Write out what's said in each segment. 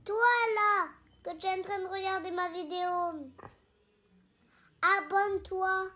Toi là, que tu es en train de regarder ma vidéo, abonne-toi.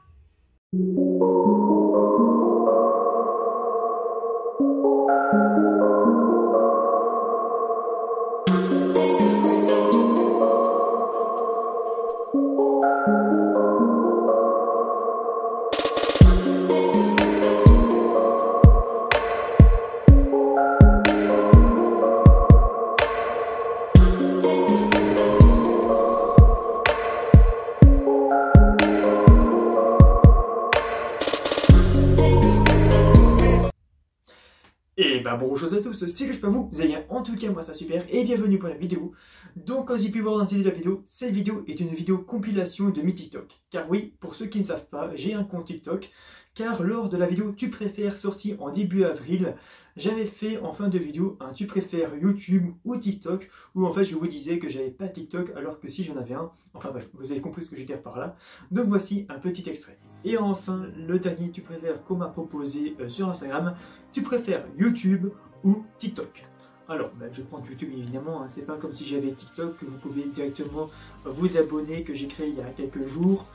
Et bah bonjour à tous, c'est que je peux vous allez bien, en tout cas moi ça super et bienvenue pour la vidéo. Donc comme vous avez pu voir dans le titre de la vidéo, cette vidéo est une vidéo compilation de mes TikTok. Car oui, pour ceux qui ne savent pas, j'ai un compte TikTok, car lors de la vidéo Tu préfères sortie en début avril, j'avais fait en fin de vidéo un Tu préfères YouTube ou TikTok, où en fait je vous disais que j'avais pas TikTok alors que si j'en avais un, enfin bref, vous avez compris ce que je veux dire par là. Donc voici un petit extrait. Et enfin, le dernier Tu préfères qu'on m'a proposé sur Instagram, Tu préfères YouTube ou TikTok? Alors, je prends YouTube évidemment, hein, c'est pas comme si j'avais TikTok que vous pouvez directement vous abonner, que j'ai créé il y a quelques jours.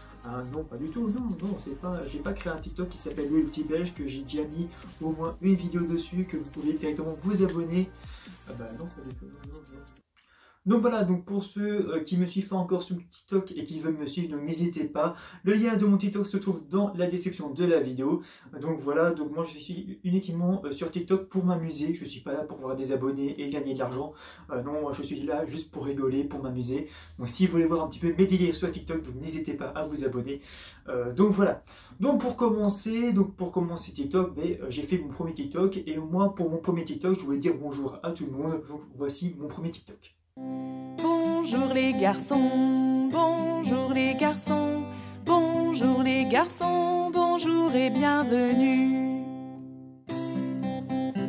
Non, pas du tout, non, c'est pas, j'ai pas créé un TikTok qui s'appelle Le Petit Belge, que j'ai déjà mis au moins une vidéo dessus, que vous pouvez directement vous abonner. Non, pas du tout, non. Donc voilà, donc pour ceux qui ne me suivent pas encore sur TikTok et qui veulent me suivre, donc n'hésitez pas. Le lien de mon TikTok se trouve dans la description de la vidéo. Donc voilà, donc moi je suis uniquement sur TikTok pour m'amuser. Je ne suis pas là pour voir des abonnés et gagner de l'argent. Non, moi je suis là juste pour rigoler, pour m'amuser. Donc si vous voulez voir un petit peu mes délires sur TikTok, donc n'hésitez pas à vous abonner. Donc voilà. Donc pour commencer TikTok, j'ai fait mon premier TikTok. Et moi pour mon premier TikTok, je voulais dire bonjour à tout le monde. Donc voici mon premier TikTok. Bonjour les garçons, bonjour les garçons, bonjour les garçons, bonjour et bienvenue.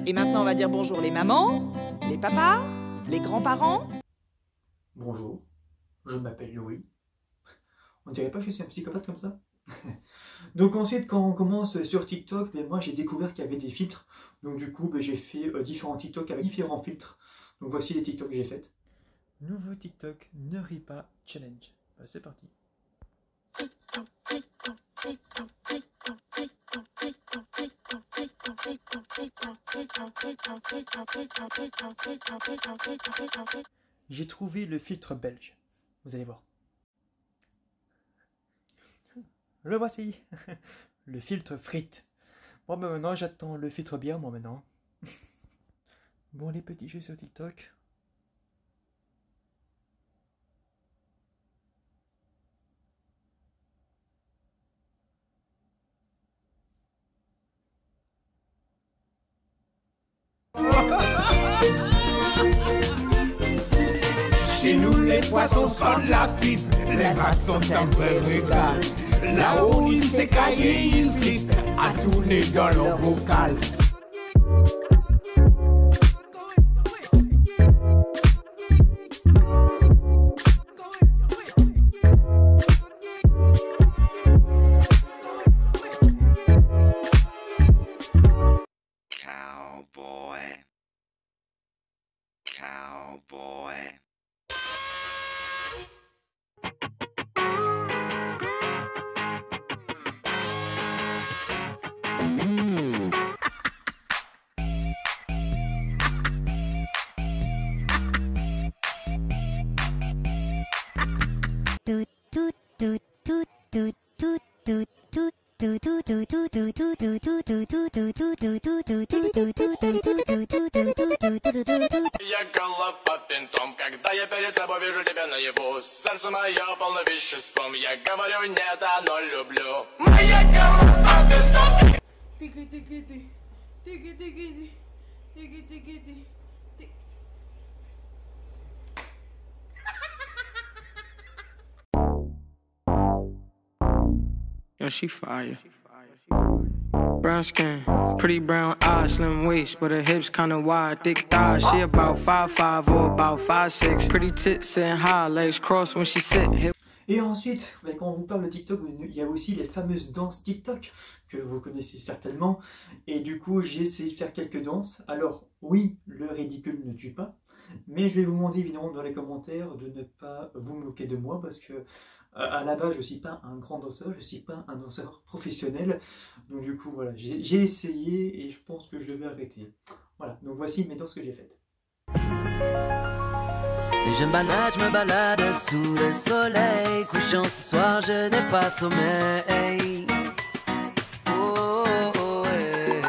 Et maintenant on va dire bonjour les mamans, les papas, les grands-parents. Bonjour, je m'appelle Louis. On dirait pas que je suis un psychopathe comme ça? Donc ensuite, quand on commence sur TikTok, moi j'ai découvert qu'il y avait des filtres. Donc du coup, j'ai fait différents TikTok avec différents filtres. Donc voici les TikTok que j'ai fait. Nouveau TikTok, ne ris pas challenge. C'est parti. J'ai trouvé le filtre belge. Vous allez voir. Le voici. Le filtre frites. Bon maintenant j'attends le filtre bière moi maintenant. Bon les petits jeux sur TikTok. Chez nous, les poissons sont de la pipe, les vaches sont un vrai régal. Là-haut, ils s'écaillent et ils flippent à tourner dans leur bocal. Cowboy. Cowboy. Я голова винтом, когда я перед собой вижу тебя наяву. Сердце мое полно веществом, я говорю нет, оно люблю. Моя голова винтом. Tiki-tiki-ti, tiki-tiki-ti, tiki-tiki-ti. Yo, she fire. Brown skin, pretty brown eyes, slim waist, but her hips kinda wide, thick thighs. She about 5'5" or about 5'6". Pretty tits sitting high, legs crossed when she sit. Et ensuite, quand on vous parle de TikTok, il y a aussi les fameuses danses TikTok que vous connaissez certainement. Et du coup, j'ai essayé de faire quelques danses. Alors, oui, le ridicule ne tue pas. Mais je vais vous demander évidemment dans les commentaires de ne pas vous moquer de moi parce que à la base je ne suis pas un grand danseur, je ne suis pas un danseur professionnel. Donc du coup voilà, j'ai essayé et je pense que je vais arrêter. Voilà, donc voici mes danses que j'ai faites. Et je me balade sous le soleil couchant ce soir, je n'ai pas sommeil. Oh, oh, hey.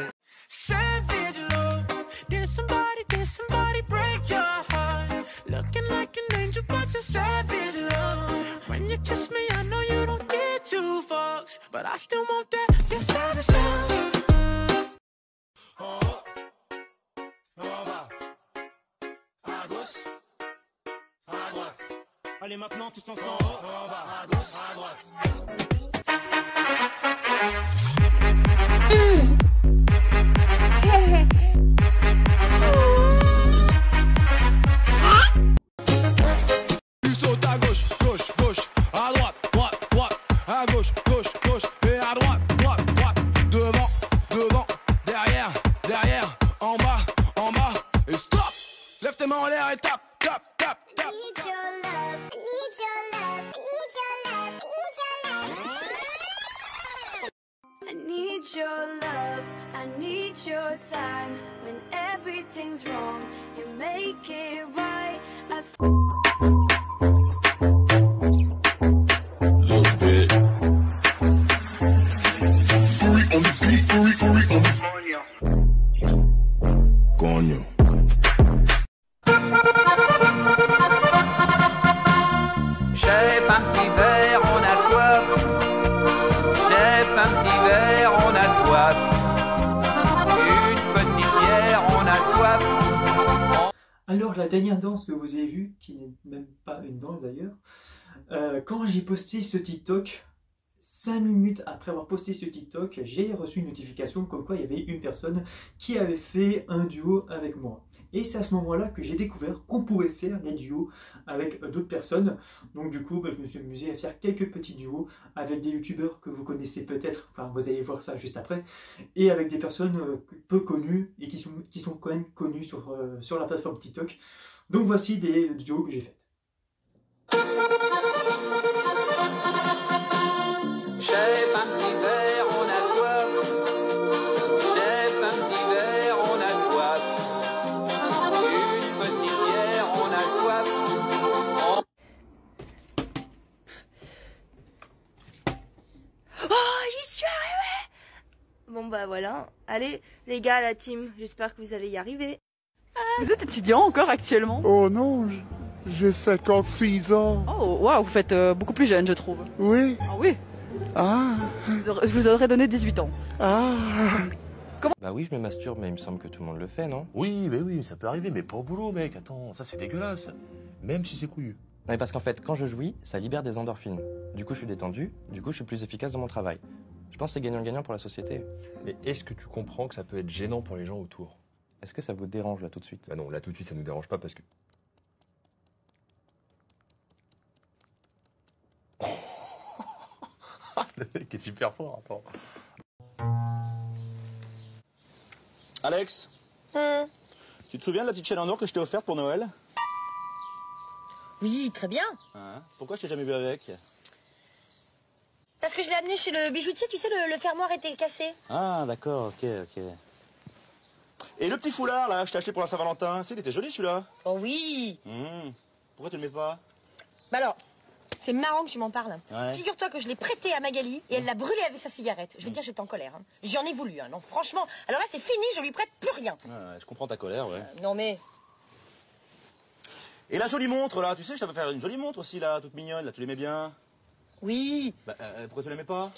Savage love, did somebody break your heart? Looking like an angel, but you're savage love. When you kiss me, I know you don't get two fucks, but I still want that, your savage love. En haut, en bas, à gauche, à droite. Allez maintenant tous ensemble. En haut, en bas, à gauche, à droite. Tu sautes à gauche, gauche, gauche, à droite, droite, droite, à gauche, gauche, gauche, et à droite, droite, droite, devant, devant, derrière, derrière, en bas, et stop! Lève tes mains en l'air et tape, tape, tape, tape. I need your love, I need your time. When everything's wrong, you make it right. Coño. Chef, un petit verre, on a soif. Chef, un petit verre, on a soif. Une petite bière, on a soif. Alors la dernière danse que vous avez vue, qui n'est même pas une danse d'ailleurs, quand j'ai posté ce TikTok, 5 minutes après avoir posté ce TikTok, j'ai reçu une notification comme quoi il y avait une personne qui avait fait un duo avec moi. Et c'est à ce moment-là que j'ai découvert qu'on pouvait faire des duos avec d'autres personnes. Donc du coup, je me suis amusé à faire quelques petits duos avec des youtubeurs que vous connaissez peut-être, enfin vous allez voir ça juste après, et avec des personnes peu connues et qui sont quand même connues sur la plateforme TikTok. Donc voici des duos que j'ai faits. Chef, un petit verre, on a soif. Chef, un petit verre, on a soif. Une petite bière, on a soif. Oh, j'y suis arrivée! Bon bah voilà. Allez, les gars, la team, j'espère que vous allez y arriver. Vous êtes étudiant encore actuellement? Oh non, j'ai 56 ans. Oh, waouh, vous faites beaucoup plus jeune, je trouve. Oui. Ah oui. Ah. Je vous aurais donné 18 ans. Ah. Comment? Bah oui, je me masturbe, mais il me semble que tout le monde le fait, non? Oui, ça peut arriver, mais pas au boulot, mec. Attends, ça c'est dégueulasse. Même si c'est couillu. Non, mais parce qu'en fait, quand je jouis, ça libère des endorphines. Du coup, je suis détendu, du coup, je suis plus efficace dans mon travail. Je pense que c'est gagnant-gagnant pour la société. Mais est-ce que tu comprends que ça peut être gênant pour les gens autour? Est-ce que ça vous dérange là tout de suite? Bah non, là tout de suite ça nous dérange pas parce que... Le mec est super fort, attends. Alex, tu te souviens de la petite chaîne en or que je t'ai offerte pour Noël? Oui, très bien. Hein? Pourquoi je t'ai jamais vu avec? Parce que je l'ai amené chez le bijoutier, tu sais, le fermoir était cassé. Ah, d'accord, ok. Et le petit foulard, là, je t'ai acheté pour la Saint-Valentin, il était joli celui-là. Oh oui. Pourquoi tu le mets pas? Bah alors, c'est marrant que tu m'en parles. Ouais. Figure-toi que je l'ai prêté à Magali et elle l'a brûlé avec sa cigarette. Je veux dire, j'étais en colère. Hein. J'en ai voulu, hein. Non, franchement. Alors là, c'est fini, je lui prête plus rien. Ouais, je comprends ta colère, ouais. Non mais... Et la jolie montre, là, tu sais, je t'avais fait une jolie montre aussi, là, toute mignonne, là, tu l'aimais bien? Oui. Bah, pourquoi tu l'aimais pas?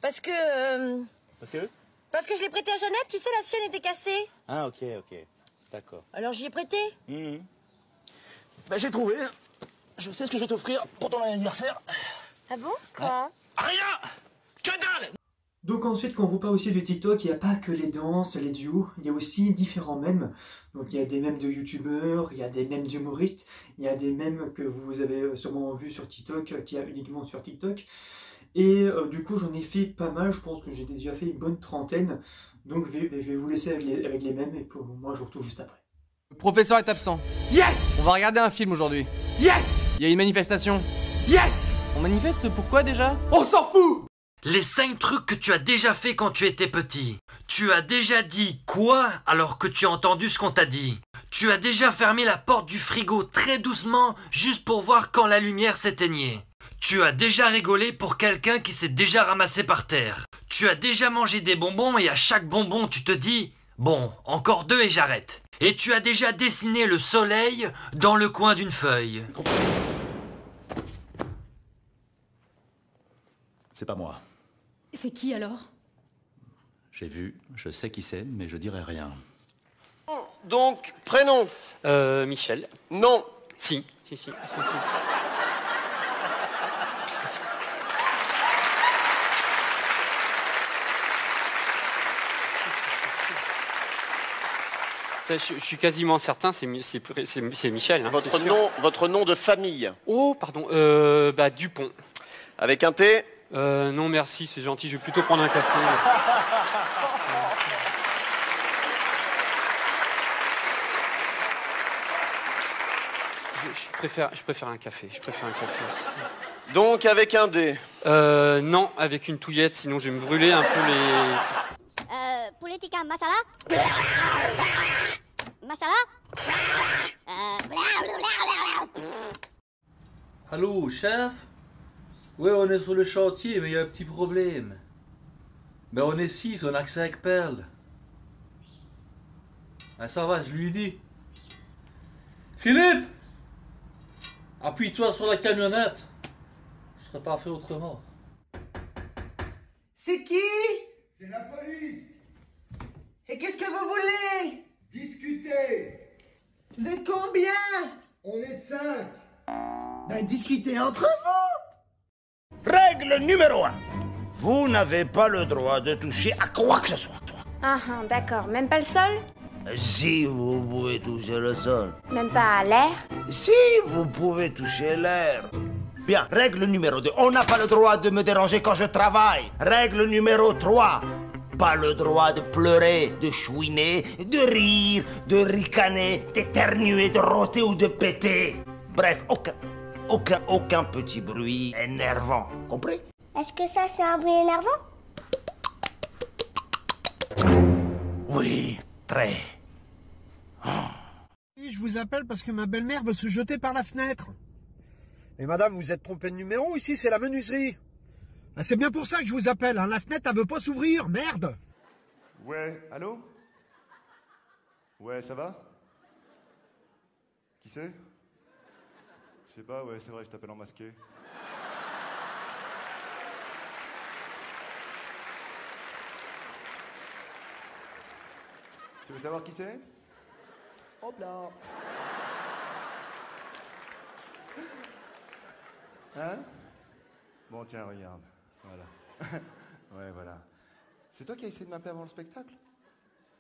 Parce que... Parce que? Parce que je l'ai prêté à Jeannette, tu sais, la sienne était cassée. Ah, ok, d'accord. Alors j'y ai prêté. Bah, j'ai trouvé. Je sais ce que je vais t'offrir pour ton anniversaire. Ah bon? Quoi? Rien! Que dalle! Donc ensuite, quand on vous parle aussi de TikTok, il n'y a pas que les danses, les duos, il y a aussi différents mèmes. Donc il y a des mèmes de youtubeurs, il y a des mèmes d'humoristes, il y a des mèmes que vous avez sûrement vus sur TikTok, qu'il y a uniquement sur TikTok. Et du coup, j'en ai fait pas mal, je pense que j'ai déjà fait une bonne trentaine. Donc je vais vous laisser avec les mèmes et pour moi, je vous retrouve juste après. Le professeur est absent. Yes! On va regarder un film aujourd'hui. Yes! Il y a une manifestation. Yes! On manifeste pourquoi déjà? On s'en fout! Les 5 trucs que tu as déjà fait quand tu étais petit. Tu as déjà dit quoi alors que tu as entendu ce qu'on t'a dit. Tu as déjà fermé la porte du frigo très doucement juste pour voir quand la lumière s'éteignait. Tu as déjà rigolé pour quelqu'un qui s'est déjà ramassé par terre. Tu as déjà mangé des bonbons et à chaque bonbon tu te dis « Bon, encore 2 et j'arrête ». Et tu as déjà dessiné le soleil dans le coin d'une feuille. C'est pas moi. C'est qui alors? J'ai vu, je sais qui c'est, mais je dirai rien. Donc, prénom. Michel. Non. Si. Ça, je suis quasiment certain, c'est Michel. Hein, Votre nom de famille. Oh, pardon. Dupont. Avec un T? Non, merci, c'est gentil. Je vais plutôt prendre un café. Je préfère un café. Donc avec un D? Non, avec une touillette, sinon je vais me brûler un peu les... Poulet tikka masala? Masala? Allô, chef? Ouais, on est sur le chantier, mais il y a un petit problème. Ben, on est 6, on a que 5 perles. Ah, ça va, je lui dis. Philippe! Appuie-toi sur la camionnette. Je serais pas fait autrement. C'est qui? C'est la police. Et qu'est-ce que vous voulez? Discuter. Vous êtes combien? On est 5. Ben discutez entre vous. Règle numéro 1. Vous n'avez pas le droit de toucher à quoi que ce soit. Ah, d'accord. Même pas le sol? Si, vous pouvez toucher le sol. Même pas l'air? Si, vous pouvez toucher l'air. Bien, règle numéro 2. On n'a pas le droit de me déranger quand je travaille. Règle numéro 3. Pas le droit de pleurer, de chouiner, de rire, de ricaner, d'éternuer, de rôter ou de péter. Bref, aucun petit bruit énervant. Compris? Est-ce que ça, c'est un bruit énervant? Oui, très. Je vous appelle parce que ma belle-mère veut se jeter par la fenêtre. Et madame, vous êtes trompée de numéro, ici c'est la menuiserie. Ah, c'est bien pour ça que je vous appelle, hein. La fenêtre elle veut pas s'ouvrir, merde. Ouais, allô? Ouais, ça va? Qui c'est? Je sais pas, ouais, c'est vrai, je t'appelle en masqué. Tu veux savoir qui c'est? Hop là! Hein? Bon, tiens, regarde. Voilà. Ouais, voilà. C'est toi qui as essayé de m'appeler avant le spectacle?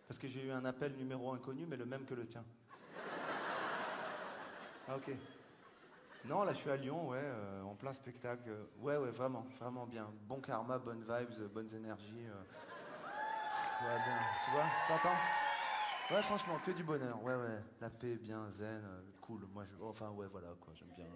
Parce que j'ai eu un appel numéro inconnu, mais le même que le tien. Ah, ok. Non, là, je suis à Lyon, ouais, en plein spectacle. Ouais, vraiment bien. Bon karma, bonnes vibes, bonnes énergies. Ouais, bien. Tu vois? T'entends? Ouais, franchement, que du bonheur. Ouais. La paix, bien, zen, cool. Moi, enfin, ouais, voilà, quoi, j'aime bien.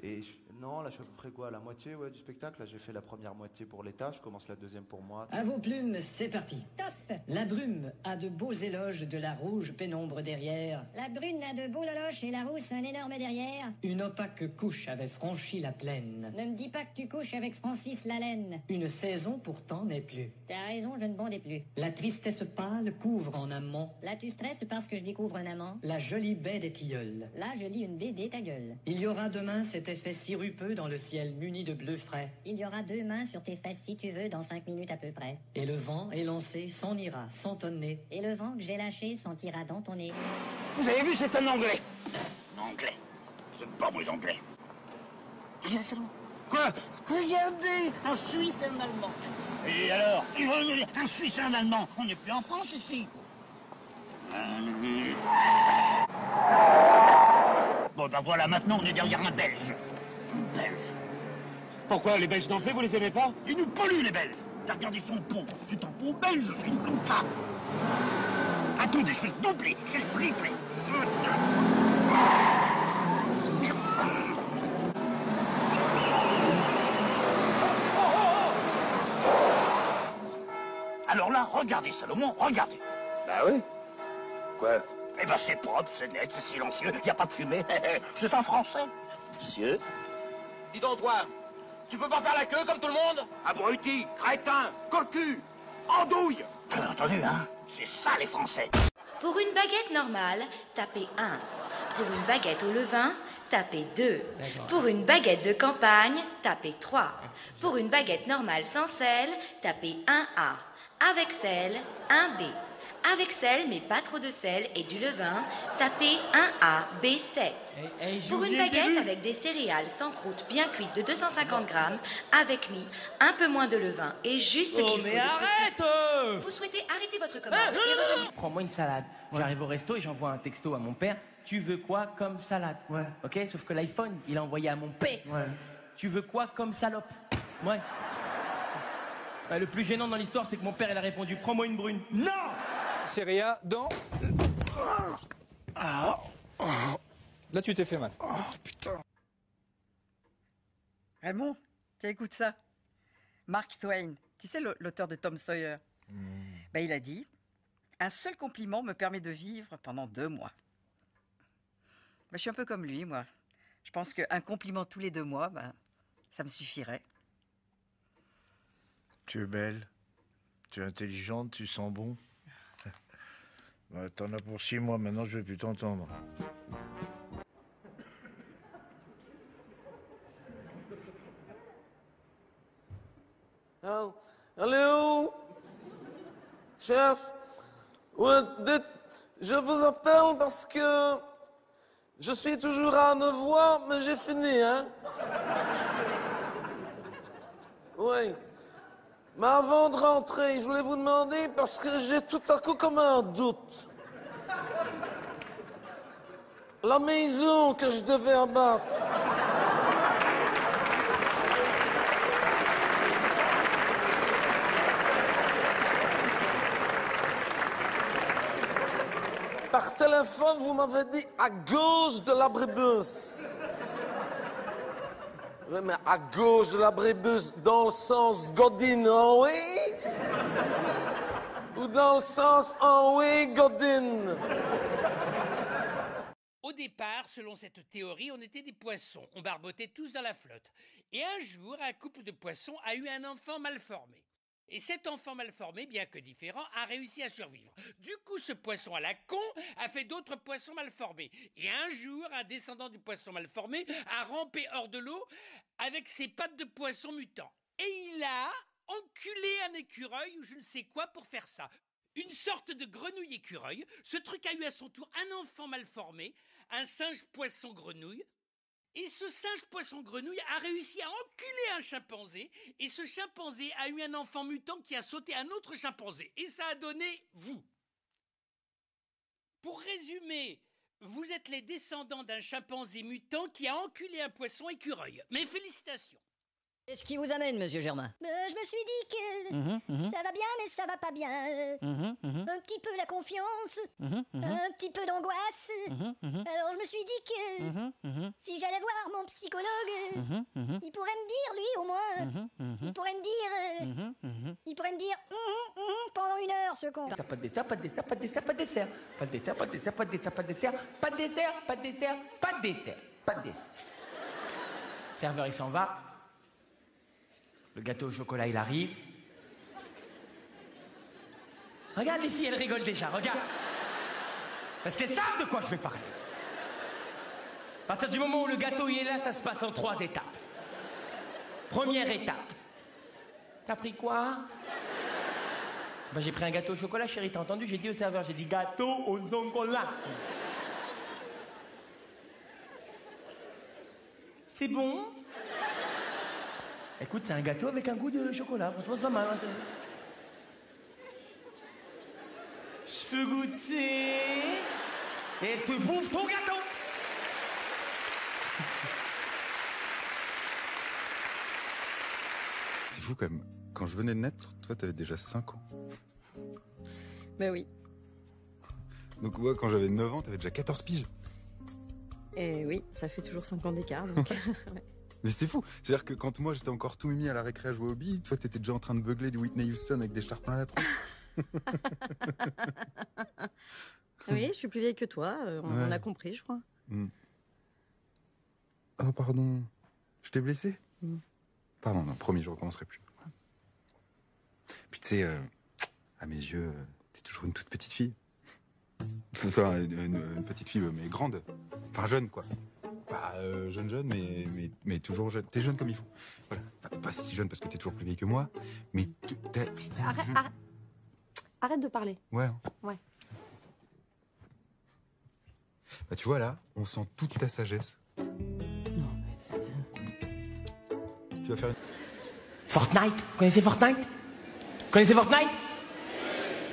Et non, là, je suis à peu près quoi, à la moitié du spectacle. Là, j'ai fait la première moitié pour l'État, je commence la deuxième pour moi. À vos plumes, c'est parti. Top. La brume a de beaux éloges de la rouge pénombre derrière. La brune a de beaux loloches et la rousse un énorme derrière. Une opaque couche avait franchi la plaine. Ne me dis pas que tu couches avec Francis Lalanne. Une saison pourtant n'est plus. T'as raison, je ne bondais plus. La tristesse pâle couvre en amont. Là, tu stresses parce que je découvre un amant. La jolie baie des tilleuls. Là, je lis une BD, ta gueule. Il y aura demain cet effet sirupeux dans le ciel muni de bleu frais. Il y aura 2 mains sur tes fesses si tu veux, dans 5 minutes à peu près. Et le vent élancé s'en ira sans ton nez. Et le vent que j'ai lâché sentira dans ton nez. Vous avez vu, c'est un Anglais. Un Anglais. J'aime pas moi les Anglais. Quoi? Regardez, un Suisse et un Allemand. Et alors? Un Suisse et un Allemand. On n'est plus en France ici. Bon, ben voilà, maintenant on est derrière un Belge. Un Belge. Pourquoi, les Belges d'entrée, vous les aimez pas? Ils nous polluent, les Belges. T'as regardé son pont. C'est un pont belge, c'est une comme ça. Attendez, je vais le doubler, je vais le tripler. Alors là, regardez, Salomon, regardez. Bah oui. Quoi? Eh ben c'est propre, c'est net, c'est silencieux, y a pas de fumée. C'est en français. Monsieur? Dis donc toi, tu peux pas faire la queue comme tout le monde? Abruti, crétin, cocu, andouille. T'as entendu, hein? C'est ça les Français. Pour une baguette normale, tapez 1. Pour une baguette au levain, tapez 2. Pour une baguette de campagne, tapez 3. Pour une baguette normale sans sel, tapez 1A. Avec sel, 1B. Avec sel, mais pas trop de sel et du levain, tapez 1A, B7. Pour une baguette avec des céréales sans croûte bien cuites de 250 grammes, avec mi, un peu moins de levain et juste ce qu'il faut. mais arrête Vous souhaitez arrêter votre commande. Prends-moi une salade. J'arrive au resto et j'envoie un texto à mon père. Tu veux quoi comme salade? Ouais. Ok, sauf que l'iPhone, il a envoyé à mon père. Ouais. Tu veux quoi comme salope? Ouais. Le plus gênant dans l'histoire, c'est que mon père, il a répondu, prends-moi une brune. Non! Céréa dans... Là, tu t'es fait mal. Oh, putain. Raymond, tiens, écoute ça. Mark Twain, tu sais l'auteur de Tom Sawyer, ben, il a dit « Un seul compliment me permet de vivre pendant 2 mois. » Ben, je suis un peu comme lui, moi. Je pense qu'un compliment tous les 2 mois, ben, ça me suffirait. Tu es belle, tu es intelligente, tu sens bon. Bah, t'en as pour 6 mois, maintenant je vais plus t'entendre. Allô? Chef? Ouais, je vous appelle parce que je suis toujours à 9 voix, mais j'ai fini, hein? Oui. Mais avant de rentrer, je voulais vous demander, parce que j'ai tout à coup comme un doute. La maison que je devais abattre. Par téléphone, vous m'avez dit à gauche de l'abribus. Oui, mais à gauche de l'abribus, dans le sens Godine, oui? Ou dans le sens en oui, Godine? Au départ, selon cette théorie, on était des poissons. On barbotait tous dans la flotte. Et un jour, un couple de poissons a eu un enfant mal formé. Et cet enfant mal formé, bien que différent, a réussi à survivre. Du coup, ce poisson à la con a fait d'autres poissons mal formés. Et un jour, un descendant du poisson mal formé a rampé hors de l'eau avec ses pattes de poisson mutant. Et il a enculé un écureuil ou je ne sais quoi pour faire ça. Une sorte de grenouille écureuil. Ce truc a eu à son tour un enfant mal formé, un singe poisson grenouille. Et ce singe poisson grenouille a réussi à enculer un chimpanzé. Et ce chimpanzé a eu un enfant mutant qui a sauté un autre chimpanzé. Et ça a donné vous. Pour résumer, vous êtes les descendants d'un chimpanzé mutant qui a enculé un poisson écureuil. Mes félicitations. Qu'est-ce qui vous amène, monsieur Germain? Je me suis dit que ça va bien, mais ça va pas bien. Un petit peu la confiance, un petit peu d'angoisse. Alors je me suis dit que si j'allais voir mon psychologue, il pourrait me dire, lui, au moins, il pourrait me dire pendant 1 heure, ce con. Pas de dessert, pas de dessert, pas de dessert, pas de dessert. Pas de dessert, pas de dessert, pas de dessert, pas de dessert. Pas de dessert, pas de dessert, pas de dessert. Pas de dessert. Serveur, il s'en va. Le gâteau au chocolat, il arrive. Regarde les filles, elles rigolent déjà, regarde. Parce qu'elles savent de quoi je vais parler. À partir du moment où le gâteau il est là, ça se passe en 3 étapes. Première étape. T'as pris quoi? Ben, j'ai pris un gâteau au chocolat, chérie, t'as entendu? J'ai dit au serveur, j'ai dit gâteau au chocolat. C'est bon? Écoute, c'est un gâteau avec un goût de chocolat. Franchement, c'est pas mal. Hein, je peux goûter. Et elle te bouffe ton gâteau. C'est fou quand même. Quand je venais de naître, toi, t'avais déjà 5 ans. Ben oui. Donc ouais, quand j'avais 9 ans, t'avais déjà 14 piges. Et oui, ça fait toujours 5 ans d'écart. Donc... ouais. Mais c'est fou. C'est-à-dire que quand moi j'étais encore tout mimi à la récré à jouer au billes, toi t'étais déjà en train de beugler du Whitney Houston avec des stars plein la tronche. Oui, je suis plus vieille que toi. On a compris, je crois. Oh pardon, je t'ai blessé. Pardon, non, promis, je recommencerai plus. Puis tu sais, à mes yeux, t'es toujours une toute petite fille. Enfin, une petite fille, mais grande. Enfin, jeune, quoi. Pas jeune, mais toujours jeune. T'es jeune comme il faut. Voilà. Enfin, pas si jeune parce que t'es toujours plus vieille que moi, mais Arrête de parler. Ouais. Ouais. Bah, tu vois, là, on sent toute ta sagesse. Tu vas faire une... Fortnite, vous connaissez Fortnite? Vous connaissez Fortnite?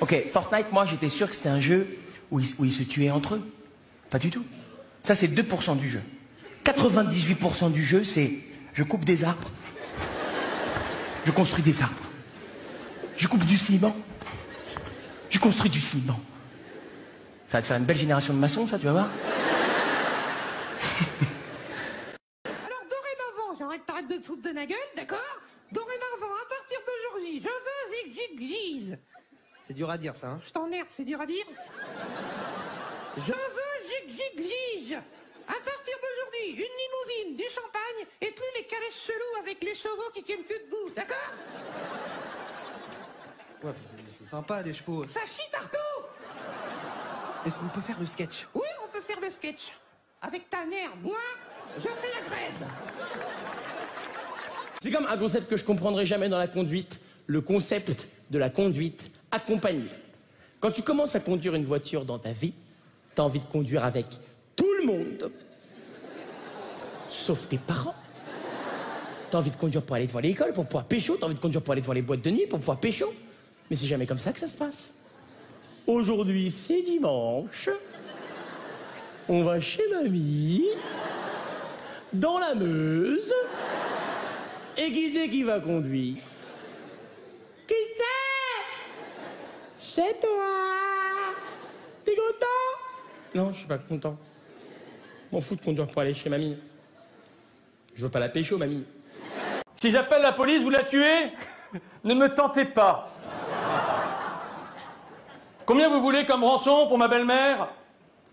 Ok, Fortnite, moi j'étais sûr que c'était un jeu où ils se tuaient entre eux. Pas du tout. Ça c'est 2% du jeu. 98% du jeu c'est je coupe des arbres, je construis des arbres, je coupe du ciment, je construis du ciment. Ça va te faire une belle génération de maçons, ça, tu vas voir. Alors, dorénavant, j'arrête de te foutre de ma gueule, d'accord? Dorénavant, à partir d'aujourd'hui, je veux zig-zig-zig. C'est dur à dire, ça, hein? Je t'emmerde, c'est dur à dire. Je veux zig-zig-zig. À partir d'aujourd'hui, une limousine, du champagne et plus les caresses chelous avec les chevaux qui tiennent plus debout, d'accord? Ouais, c'est sympa, les chevaux. Ça chie Tartou. Est-ce qu'on peut faire le sketch? Oui, on peut faire le sketch. Avec ta mère, moi, je fais la grève. C'est comme un concept que je comprendrai jamais dans la conduite, le concept de la conduite accompagnée. Quand tu commences à conduire une voiture dans ta vie, t'as envie de conduire avec tout le monde, sauf tes parents. T'as envie de conduire pour aller devant l'école, pour pouvoir pécho, t'as envie de conduire pour aller devant les boîtes de nuit, pour pouvoir pécho. Mais c'est jamais comme ça que ça se passe. Aujourd'hui, c'est dimanche. On va chez mamie, dans la Meuse. Et qui c'est qui va conduire? Qui c'est? C'est toi. T'es content? Non, je suis pas content. M'en fous de conduire pour aller chez mamie. Je veux pas la pécho, mamie. Si j'appelle la police, vous la tuez? Ne me tentez pas. Combien vous voulez comme rançon pour ma belle-mère?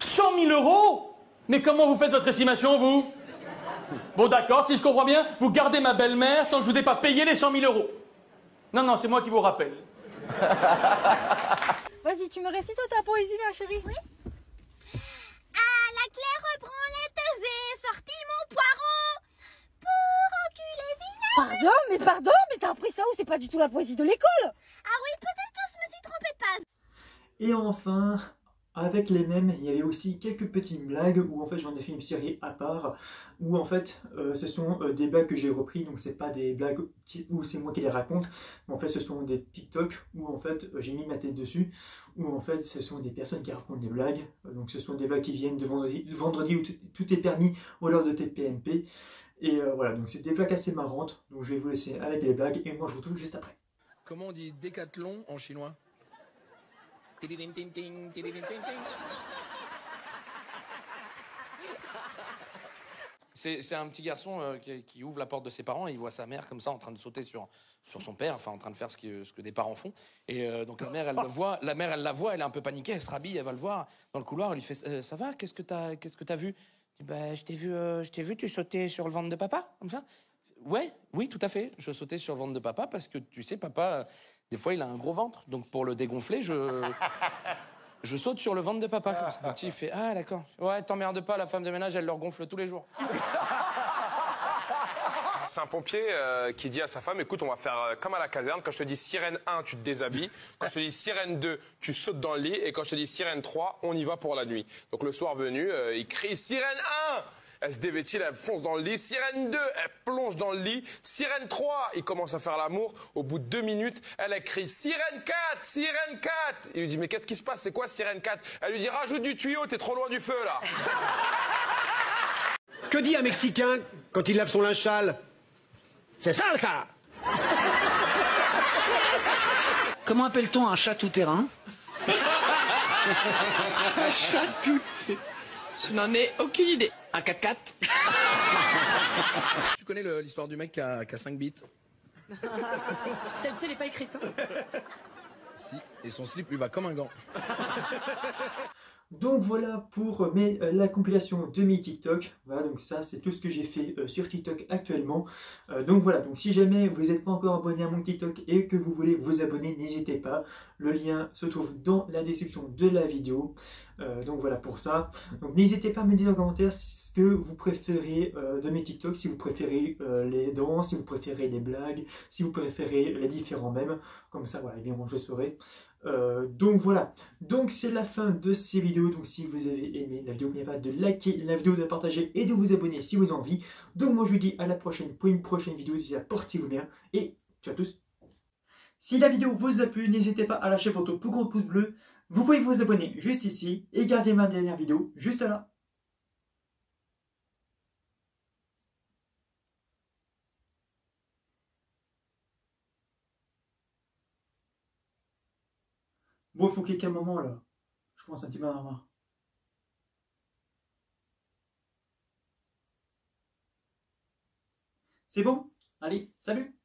100 000 €? Mais comment vous faites votre estimation, vous? Bon, d'accord, si je comprends bien, vous gardez ma belle-mère tant que je vous ai pas payé les 100 000 €. Non, non, c'est moi qui vous rappelle. Vas-y, tu me récites ta poésie, ma chérie? Oui. À la claire reprend les taisés, sorti mon poireau pour enculer Vinette. Pardon, mais t'as appris ça où? C'est pas du tout la poésie de l'école. Ah oui, peut-être que je me suis trompée de page. Et enfin, avec les mêmes, il y avait aussi quelques petites blagues où en fait j'en ai fait une série à part, où en fait ce sont des blagues que j'ai repris, donc c'est pas des blagues où c'est moi qui les raconte, mais en fait ce sont des TikTok où en fait j'ai mis ma tête dessus, où en fait ce sont des personnes qui racontent des blagues, donc ce sont des blagues qui viennent de vendredi où tout est permis au lors de TPMP, et voilà, donc c'est des blagues assez marrantes, donc je vais vous laisser avec les blagues et moi je vous retrouve juste après. Comment on dit décathlon en chinois? C'est un petit garçon qui ouvre la porte de ses parents et il voit sa mère comme ça en train de sauter sur son père, enfin en train de faire ce que des parents font. Et donc la mère elle la voit, elle est un peu paniquée, elle se rhabille, elle va le voir dans le couloir, elle lui fait ça va, qu'est-ce que t'as vu? Il dit, bah, je t'ai vu, tu sautais sur le ventre de papa, comme ça. Ouais, oui, tout à fait. Je sautais sur le ventre de papa parce que, tu sais, papa, des fois, il a un gros ventre. Donc, pour le dégonfler, je saute sur le ventre de papa. Comme ça. Le petit, il fait, ah, d'accord. Ouais, t'emmerdes pas, la femme de ménage, elle le regonfle tous les jours. C'est un pompier qui dit à sa femme, écoute, on va faire comme à la caserne. Quand je te dis sirène 1, tu te déshabilles. Quand je te dis sirène 2, tu sautes dans le lit. Et quand je te dis sirène 3, on y va pour la nuit. Donc, le soir venu, il crie sirène 1. Elle se dévêtit, elle fonce dans le lit. Sirène 2, elle plonge dans le lit. Sirène 3, il commence à faire l'amour. Au bout de 2 minutes, elle écrit Sirène 4, Sirène 4. Il lui dit, mais qu'est-ce qui se passe? C'est quoi Sirène 4? Elle lui dit, rajoute du tuyau, t'es trop loin du feu, là. Que dit un Mexicain quand il lave son linge sale? C'est sale, ça! Comment appelle-t-on un chat tout-terrain? Chatou. Je n'en ai aucune idée. Un 4x4. Tu connais l'histoire du mec qui a 5 bits? Celle-ci, elle n'est pas écrite. Hein. Si, et son slip lui va comme un gant. Donc voilà pour la compilation de mes TikTok. Voilà, donc ça c'est tout ce que j'ai fait sur TikTok actuellement. Donc voilà, donc si jamais vous n'êtes pas encore abonné à mon TikTok et que vous voulez vous abonner, n'hésitez pas. Le lien se trouve dans la description de la vidéo. Donc voilà pour ça. Donc n'hésitez pas à me dire en commentaire ce que vous préférez de mes TikTok, si vous préférez les danses, si vous préférez les blagues, si vous préférez les différents mèmes. Comme ça, voilà, évidemment je saurai. Donc voilà, donc c'est la fin de ces vidéos. Donc si vous avez aimé la vidéo, n'oubliez pas de liker la vidéo, de la partager et de vous abonner si vous avez envie. Donc moi je vous dis à la prochaine pour une prochaine vidéo. D'ici là, portez-vous bien et ciao à tous. Si la vidéo vous a plu, n'hésitez pas à lâcher votre plus gros pouce bleu. Vous pouvez vous abonner juste ici et garder ma dernière vidéo juste là. Bon, il faut qu'il y ait un moment là. Je commence un petit peu à en avoir marre. C'est bon? Allez, salut!